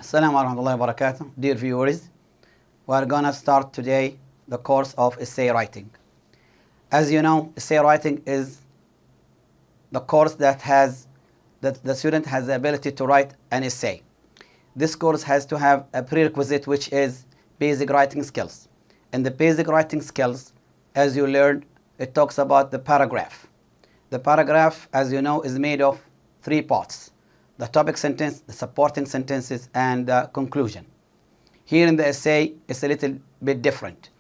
Assalamu warahmatullahi wabarakatuh. Dear viewers, we are going to start today the course of essay writing. As you know, essay writing is the course that the student has the ability to write an essay. This course has to have a prerequisite, which is basic writing skills. And the basic writing skills, as you learned, it talks about the paragraph. The paragraph, as you know, is made of three parts: the topic sentence, the supporting sentences, and the conclusion. Here in the essay, it's a little bit different.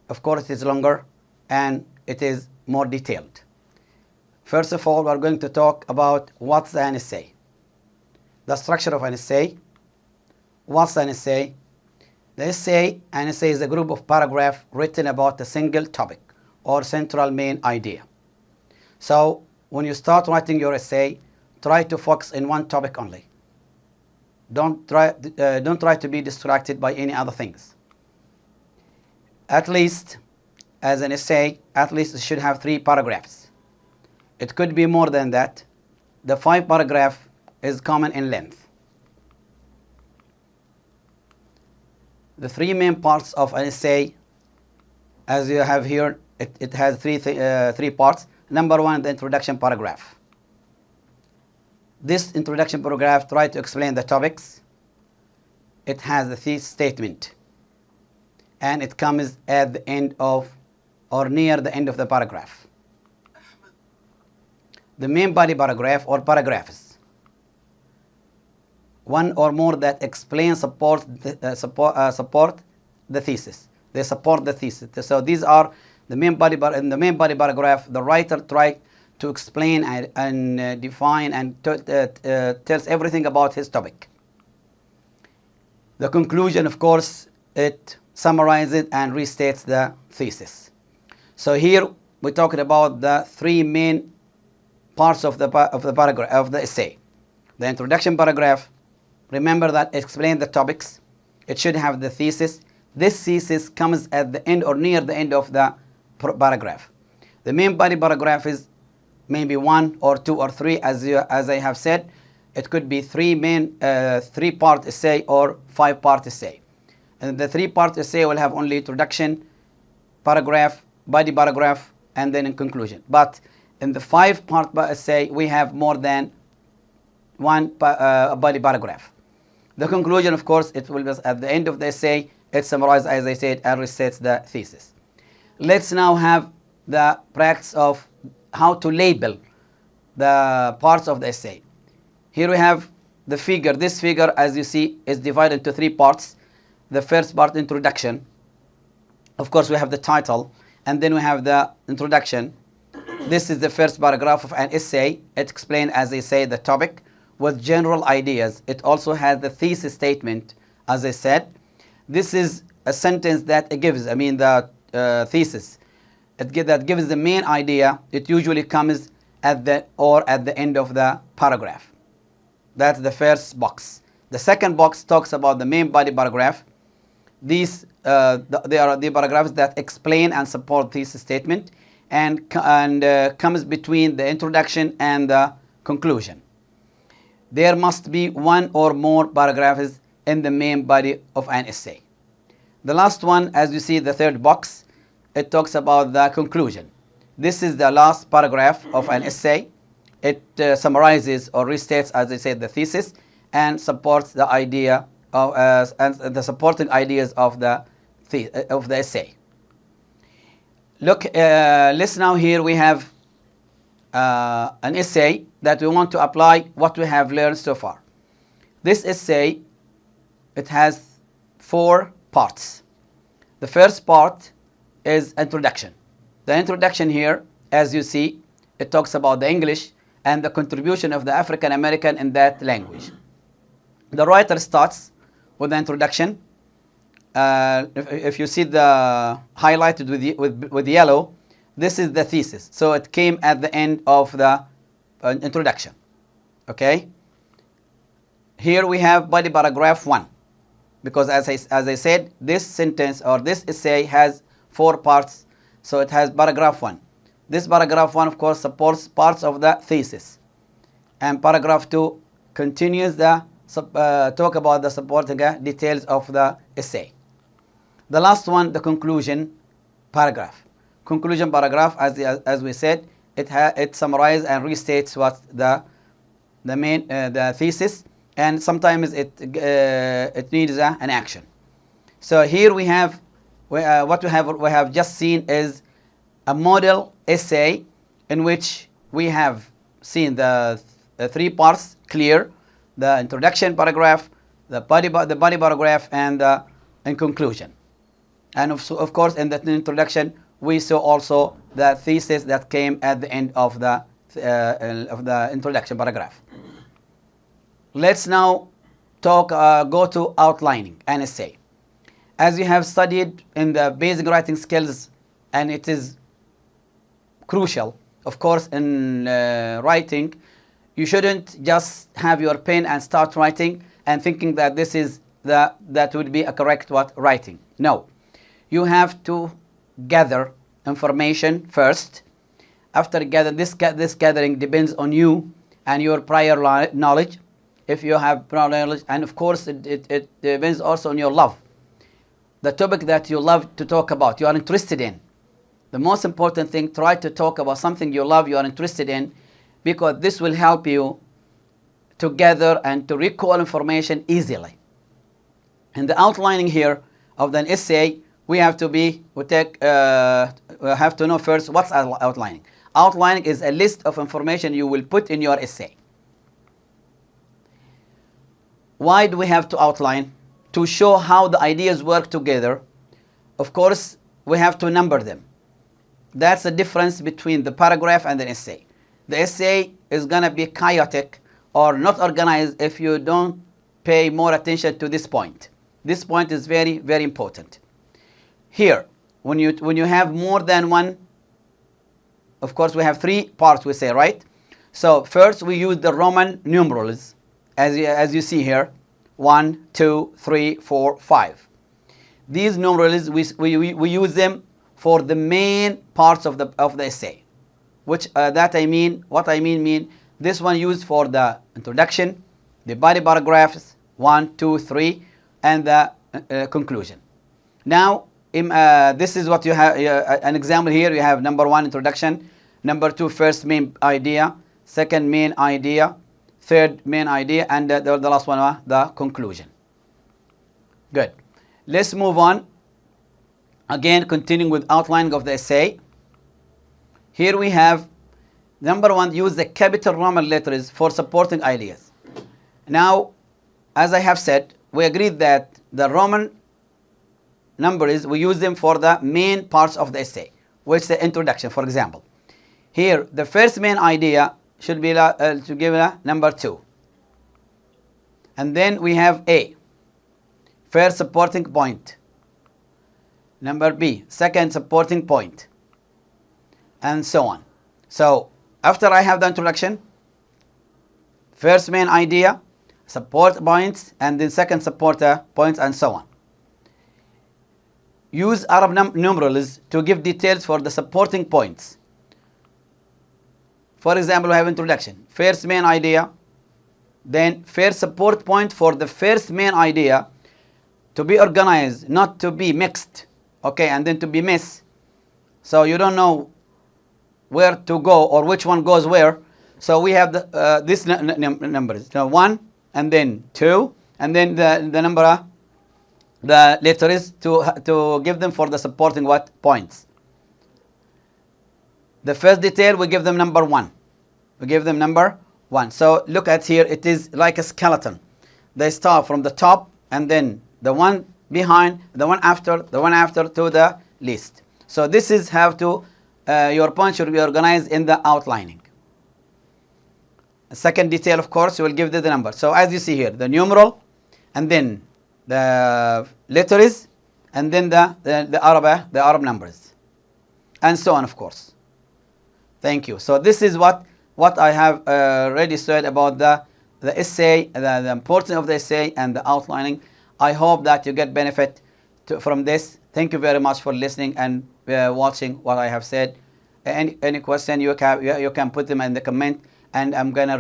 Of course, it is longer and it is more detailed. First of all, we're going to talk about what's an essay, the structure of an essay. What's an essay? An essay is a group of paragraphs written about a single topic or central main idea. So when you start writing your essay, try to focus in one topic only. Don't try to be distracted by any other things. At least, as an essay, at least it should have 3 paragraphs. It could be more than that. The 5 paragraph is common in length. The 3 main parts of an essay, as you have here, it has three parts. Number 1, the introduction paragraph. This introduction paragraph tries to explain the topics. It has the thesis statement, and it comes at the end of or near the end of the paragraph. The main body paragraph or paragraphs, one or more that explain support the thesis. They support the thesis. So these are the main body. In the main body paragraph, the writer tries to explain and define and tells everything about his topic. The conclusion, of course, it summarizes and restates the thesis. So here we're talking about the 3 main parts of the paragraph of the essay. The introduction paragraph, remember that it explains the topics. It should have the thesis. This thesis comes at the end or near the end of the paragraph. The main body paragraph is maybe 1 or 2 or 3, as I have said. It could be 3-part essay or 5-part essay. And the 3-part essay will have only introduction, paragraph, body paragraph, and then in conclusion. But in the 5-part essay, we have more than 1 body paragraph. The conclusion, of course, it will be at the end of the essay. It summarizes, as I said, and restates the thesis. Let's now have the practice of how to label the parts of the essay. Here we have the figure. This figure, as you see, is divided into 3 parts. The first part, introduction. Of course, we have the title, and then we have the introduction. This is the first paragraph of an essay. It explains, as I say, the topic with general ideas. It also has the thesis statement, as I said. This is a sentence that it gives, the thesis. That gives the main idea. It usually comes at the end of the paragraph. That's the first box. The second box talks about the main body paragraph. These they are the paragraphs that explain and support thesis statement and comes between the introduction and the conclusion. There must be 1 or more paragraphs in the main body of an essay. The last one, as you see, the third box, it talks about the conclusion. This is the last paragraph of an essay. It summarizes or restates, as I said, the thesis and supports the idea of and the supporting ideas of the essay. Look, listen now. Here we have an essay that we want to apply what we have learned so far. This essay, it has 4 parts. The first part is introduction. The introduction here, as you see, it talks about the English and the contribution of the African American in that language. The writer starts with the introduction. If you see the highlighted with yellow, this is the thesis. So it came at the end of the introduction. Okay. Here we have body paragraph 1, because as I said, this sentence or this essay has 4 parts. So it has paragraph 1. This paragraph 1, of course, supports parts of the thesis. And paragraph 2 continues the talk about the supporting details of the essay. The last one, the conclusion paragraph. Conclusion paragraph, as we said, it summarizes and restates what the main the thesis, and sometimes it needs an action. So here we have what we have just seen is a model essay in which we have seen the three parts clear: the introduction paragraph, the body paragraph, and in conclusion. And of course, in the introduction, we saw also the thesis that came at the end of the introduction paragraph. Let's now go to outlining an essay. As you have studied in the basic writing skills, and it is crucial, of course, in writing, you shouldn't just have your pen and start writing and thinking that this is that would be a correct writing. No, you have to gather information first. After this gathering depends on you and your prior knowledge. If you have prior knowledge, and of course it depends also on your love, the topic that you love to talk about, you are interested in. The most important thing, try to talk about something you love, you are interested in, because this will help you to gather and to recall information easily. In the outlining here of the essay, we have to know first what's outlining. Outlining is a list of information you will put in your essay. Why do we have to outline? To show how the ideas work together. Of course, we have to number them. That's the difference between the paragraph and the essay. The essay is going to be chaotic or not organized if you don't pay more attention to this point. This point is very, very important. Here, when you have more than one, of course, we have three parts, we say, right? So first, we use the Roman numerals, as you see here, 1, 2, 3, 4, 5. These numerals, we use them for the main parts of the essay, which what I mean, this one used for the introduction, the body paragraphs, 1, 2, 3, and the conclusion. Now, this is what you have, an example here. You have number 1, introduction, number 2, first main idea, second main idea, third main idea, and the last one, the conclusion. Good. Let's move on. Again, continuing with outlining of the essay. Here we have, number 1, use the capital Roman letters for supporting ideas. Now, as I have said, we agreed that the Roman numbers, we use them for the main parts of the essay, which is the introduction, for example. Here, the first main idea should be to give number 2. And then we have A, first supporting point. Number B, second supporting point, and so on. So after I have the introduction, first main idea, support points, and then second support points, and so on. Use Arab numerals to give details for the supporting points. For example, we have introduction, first main idea, then first support point for the first main idea to be organized, not to be mixed, okay, and then to be missed. So you don't know where to go or which one goes where. So we have this numbers, 1, and then 2, and then the number, the letters to give them for the supporting points. The first detail, we give them number 1. We give them number 1. So look at here, it is like a skeleton. They start from the top, and then the one behind, the one after to the least. So this is how to, your points should be organized in the outlining. The second detail, of course, you will give the number. So as you see here, the numeral, and then the letters, and then the Arab numbers, and so on, of course. Thank you. So this is what I have already said about the essay, the importance of the essay and the outlining. I hope that you get benefit from this. Thank you very much for listening and watching what I have said. Any question you can put them in the comment, and I'm gonna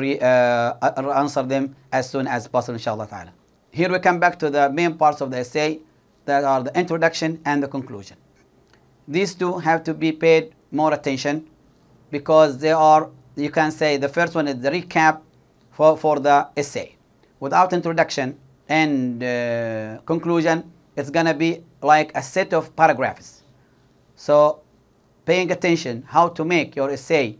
answer them as soon as possible, inshallah ta'ala. Here we come back to the main parts of the essay, that are the introduction and the conclusion. These two have to be paid more attention, because they are, you can say, the first one is the recap for the essay. Without introduction and conclusion, it's going to be like a set of paragraphs. So paying attention how to make your essay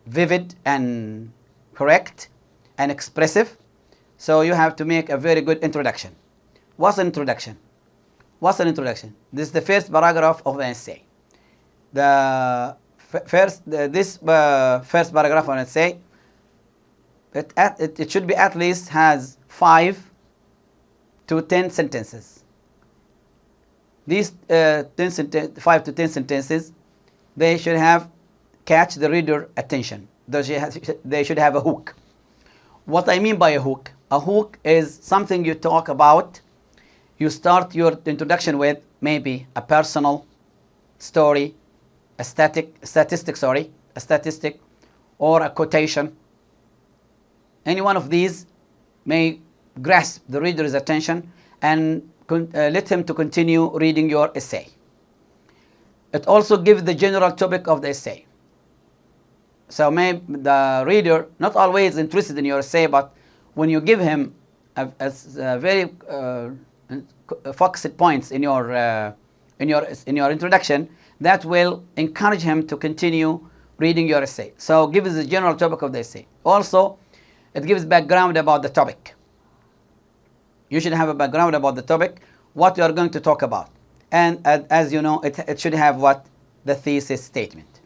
vivid and correct and expressive, so you have to make a very good introduction. What's an introduction? What's an introduction? This is the first paragraph of the essay. First paragraph of an essay, it should be at least has 5 to 10 sentences. These 5 to 10 sentences, they should have catch the reader attention. They should have a hook. What I mean by a hook is something you talk about. You start your introduction with maybe a personal story, a statistic, or a quotation. Any one of these may grasp the reader's attention and let him to continue reading your essay. It also gives the general topic of the essay. So maybe the reader not always interested in your essay, but when you give him a very focused points in your introduction, that will encourage him to continue reading your essay. So give us the general topic of the essay. Also, it gives background about the topic. You should have a background about the topic, what you are going to talk about. And as you know, it should have what? The thesis statement.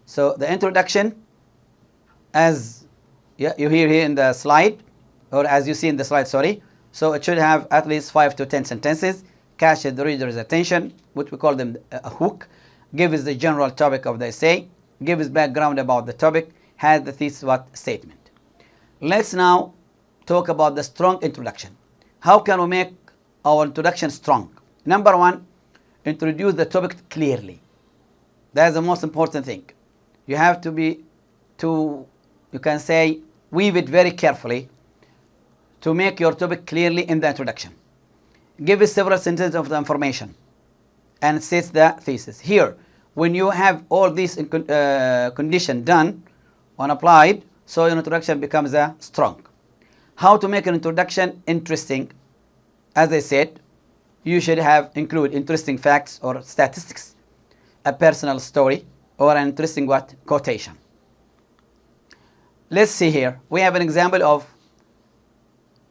So the introduction, as you hear here in the slide, or as you see in the slide, sorry. So it should have at least 5 to 10 sentences, catch the reader's attention, which we call them a hook, give us the general topic of the essay, give us background about the topic, has the thesis statement. Let's now talk about the strong introduction. How can we make our introduction strong? Number one, introduce the topic clearly. That's the most important thing. You have you can say, weave it very carefully to make your topic clearly in the introduction. Give us several sentences of the information and state the thesis. Here, when you have all these conditions done and applied, so your introduction becomes strong. How to make an introduction interesting? As I said, you should include interesting facts or statistics, a personal story, or an interesting quotation. Let's see here. We have an example of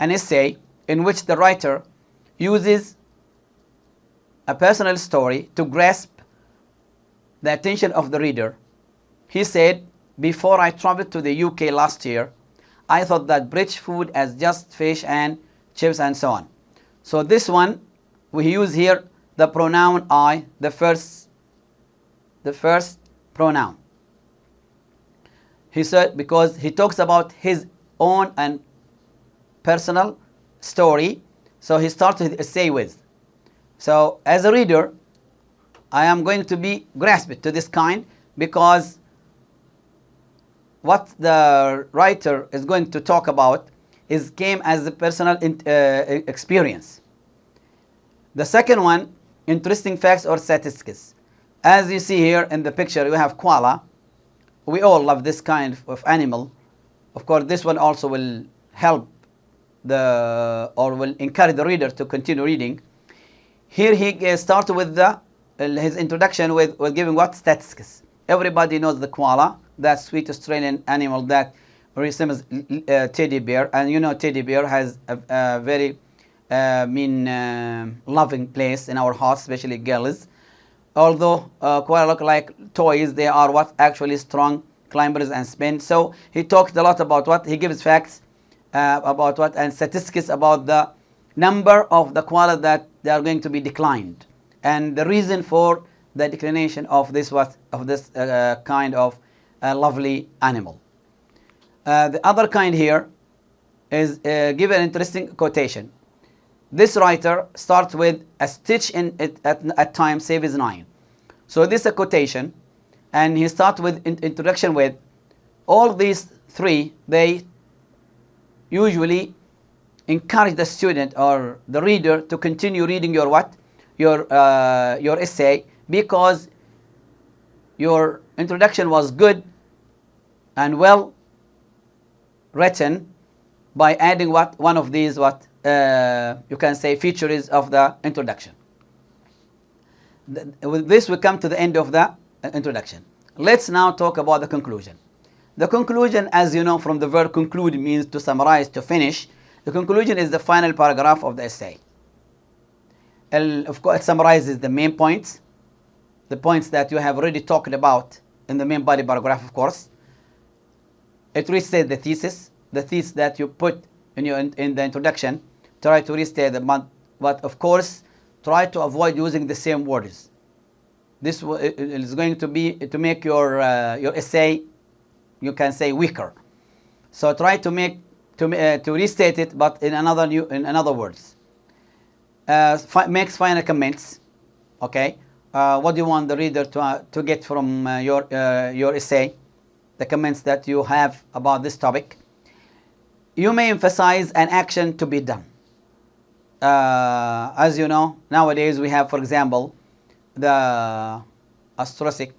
an essay in which the writer uses a personal story to grasp the attention of the reader. He said, before I traveled to the UK last year, I thought that British food as just fish and chips and so on. So this one, we use here the pronoun I, the first pronoun. He said, because he talks about his own and personal story, so he starts his essay with. So as a reader, I am going to be grasped to this kind, because what the writer is going to talk about came as a personal experience. The second one, interesting facts or statistics. As you see here in the picture, we have koala. We all love this kind of animal. Of course, this one also will help will encourage the reader to continue reading. Here he starts with his introduction with giving statistics. Everybody knows the koala, that sweet Australian animal that resembles teddy bear, and you know teddy bear has a very loving place in our hearts, especially girls. Although koala look like toys, they are actually strong climbers and spin. So he talked a lot about he gives facts about and statistics about the number of the koala that they are going to be declined, and the reason for the declination of this kind of lovely animal. The other kind here is give an interesting quotation. This writer starts with a stitch in it at times saves 9. So this is a quotation, and he starts with introduction with, all these three, they usually encourage the student or the reader to continue reading your what? Your essay, because your introduction was good and well written by adding what? One of these what? You can say features of the introduction. With this we come to the end of the introduction. Let's now talk about the conclusion. The conclusion, as you know from the verb conclude, means to summarize, to finish. The conclusion is the final paragraph of the essay. Of course, it summarizes the main points, the points that you have already talked about in the main body paragraph, of course. It restates the thesis that you put in the introduction. Try to restate the, but of course, try to avoid using the same words. This is going to be to make your essay, you can say, weaker. So try to restate it, but in another words. Makes final comments. Okay, what do you want the reader to get from your essay? The comments that you have about this topic. You may emphasize an action to be done. As you know, nowadays we have, for example, the atrocious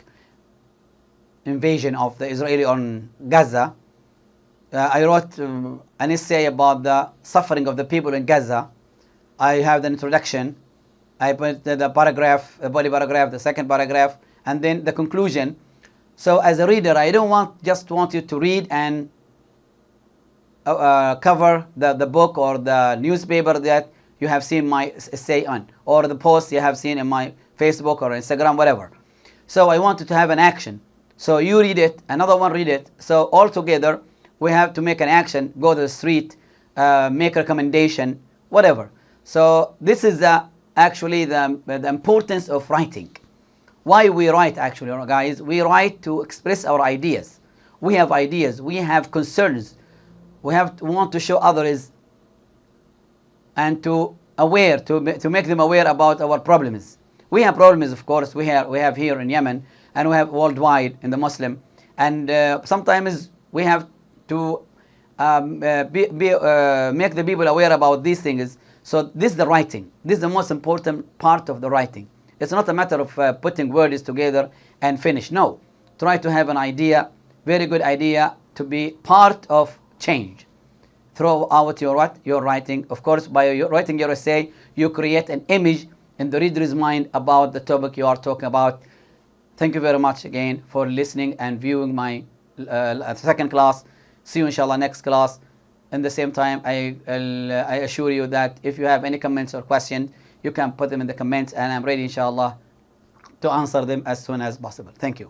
invasion of the Israeli on Gaza. I wrote an essay about the suffering of the people in Gaza. I have the introduction. I put the paragraph, the body paragraph, the second paragraph, and then the conclusion. So as a reader, I don't just want you to read and cover the book or the newspaper that you have seen my essay on, or the post you have seen in my Facebook or Instagram, whatever. So I wanted to have an action. So you read it, another one read it. So all together, we have to make an action, go to the street, make a recommendation, whatever. So this is actually the importance of writing. Why we write, actually, guys? We write to express our ideas. We have ideas. We have concerns. We want to show others and to make them aware about our problems. We have problems, of course. We have here in Yemen, and we have worldwide in the Muslim. And sometimes we have to make the people aware about these things. So this is the writing. This is the most important part of the writing. It's not a matter of putting words together and finish. No. Try to have an idea, very good idea, to be part of change. Throw out your writing. Of course, by writing your essay, you create an image in the reader's mind about the topic you are talking about. Thank you very much again for listening and viewing my second class. See you inshallah next class. In the same time, I assure you that if you have any comments or questions, you can put them in the comments, and I'm ready inshallah to answer them as soon as possible. Thank you.